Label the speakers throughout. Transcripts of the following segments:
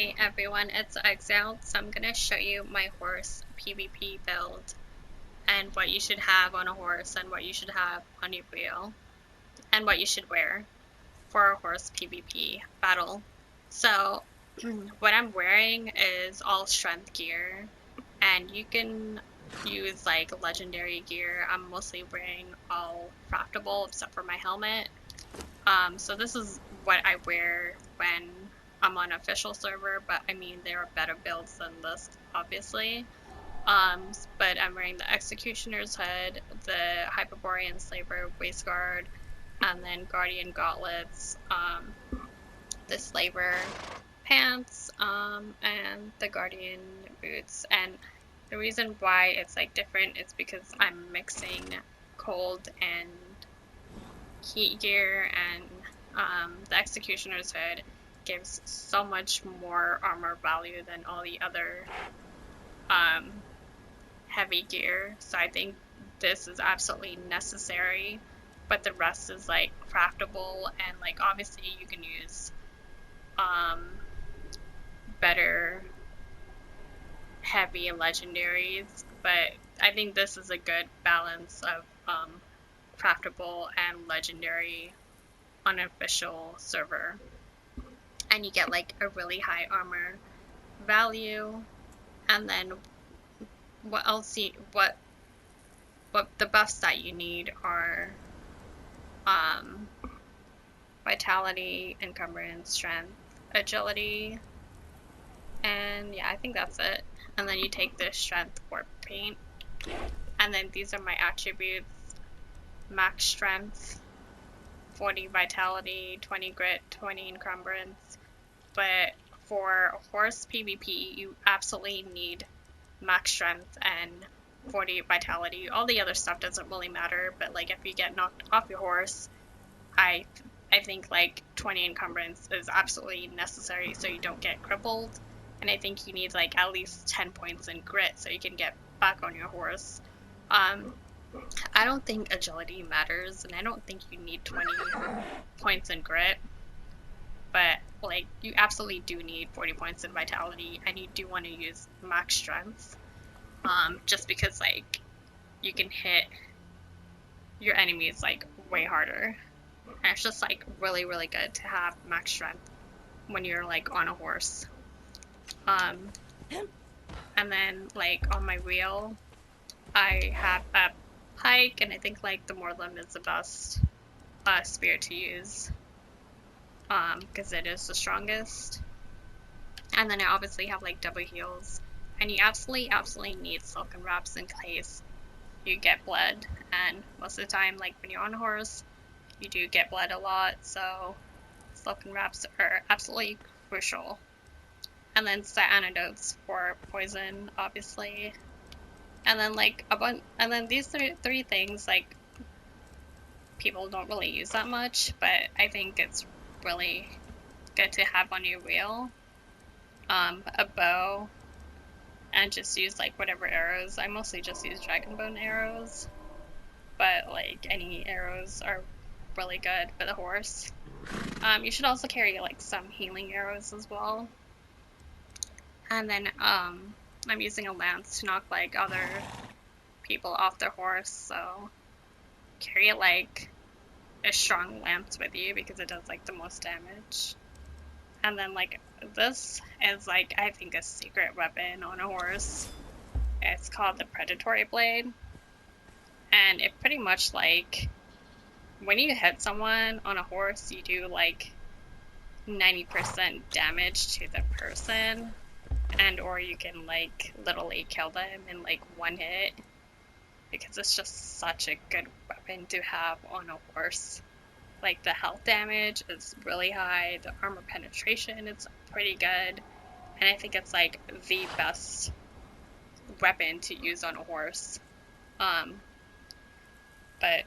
Speaker 1: Hey everyone, it's Exiled. So I'm gonna show you my horse PvP build and what you should have on a horse and what you should have on your wheel and what you should wear for a horse PvP battle. So what I'm wearing is all strength gear, and you can use like legendary gear. I'm mostly wearing all craftable except for my helmet. So this is what I wear when I'm on official server, but I mean there are better builds than this, obviously. But I'm wearing the Executioner's Hood, the Hyperborean Slaver Waistguard, and then Guardian Gauntlets, the Slaver pants, and the Guardian boots. And the reason why it's like different is because I'm mixing cold and heat gear, and the Executioner's Hood gives so much more armor value than all the other heavy gear. So I think this is absolutely necessary, but the rest is like craftable, and like obviously you can use better heavy legendaries, but I think this is a good balance of craftable and legendary on an official server, and you get like a really high armor value. And then what else what the buffs that you need are vitality, encumbrance, strength, agility, and yeah, I think that's it. And then you take the strength warp paint, and then these are my attributes: max strength, 40 vitality, 20 grit, 20 encumbrance. But for horse PvP, you absolutely need max strength and 40 vitality. All the other stuff doesn't really matter, but like if you get knocked off your horse, I think like 20 encumbrance is absolutely necessary so you don't get crippled. And I think you need like at least 10 points in grit so you can get back on your horse. I don't think agility matters, and I don't think you need 20 points in grit, but like you absolutely do need 40 points in vitality, and you do want to use max strength, just because like you can hit your enemies like way harder, and it's just like really good to have max strength when you're like on a horse. And then like on my wheel I have a pike, and I think like the Morlem is the best spear to use, because it is the strongest. And then I obviously have like double heals, and you absolutely need silken wraps in case you get bled, and most of the time like when you're on a horse you do get bled a lot, so silken wraps are absolutely crucial. And then the antidotes for poison, obviously. And then like and then these three things like people don't really use that much, but I think it's really good to have on your wheel. A bow, and just use like whatever arrows. I mostly just use dragon bone arrows, but like any arrows are really good for the horse. You should also carry like some healing arrows as well. And then I'm using a lance to knock like other people off their horse, so carry like a strong lance with you because it does like the most damage. And then like this is like I think a secret weapon on a horse. It's called the Predatory Blade, and it pretty much like when you hit someone on a horse you do like 90% damage to the person, and or you can like literally kill them in like one hit, because it's just such a good weapon to have on a horse. Like the health damage is really high, the armor penetration is pretty good, and I think it's like the best weapon to use on a horse. But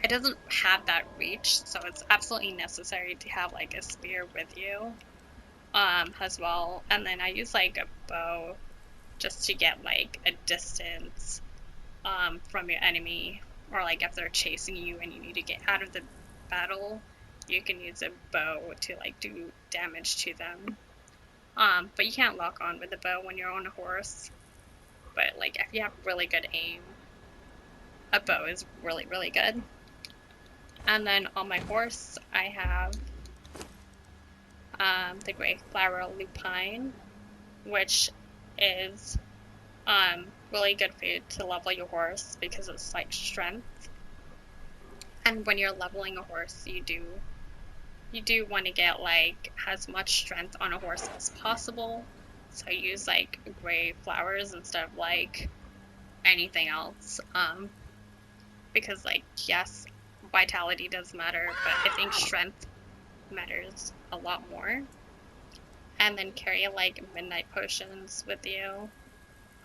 Speaker 1: it doesn't have that reach, so it's absolutely necessary to have like a spear with you as well. And then I use like a bow just to get like a distance from your enemy, or like if they're chasing you and you need to get out of the battle, you can use a bow to like do damage to them. But you can't lock on with a bow when you're on a horse. But like if you have really good aim, a bow is really, really good. And then on my horse, I have the Grey Flower Lupine, which is really good food to level your horse because it's like strength. And when you're leveling a horse, you do want to get like as much strength on a horse as possible. So I use like gray flowers instead of like anything else. Because like yes, vitality does matter, but I think strength matters a lot more. And then carry like midnight potions with you.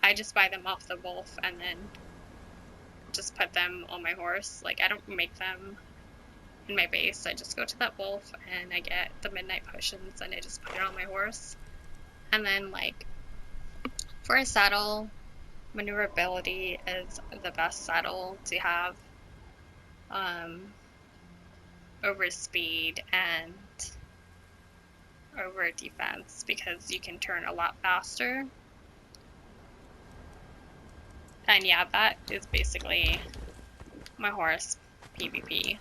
Speaker 1: I just buy them off the wolf and then just put them on my horse. Like I don't make them in my base. I just go to that wolf and I get the midnight potions and I just put it on my horse. And then like for a saddle, maneuverability is the best saddle to have over speed and over defense because you can turn a lot faster. And yeah, that is basically my horse PvP.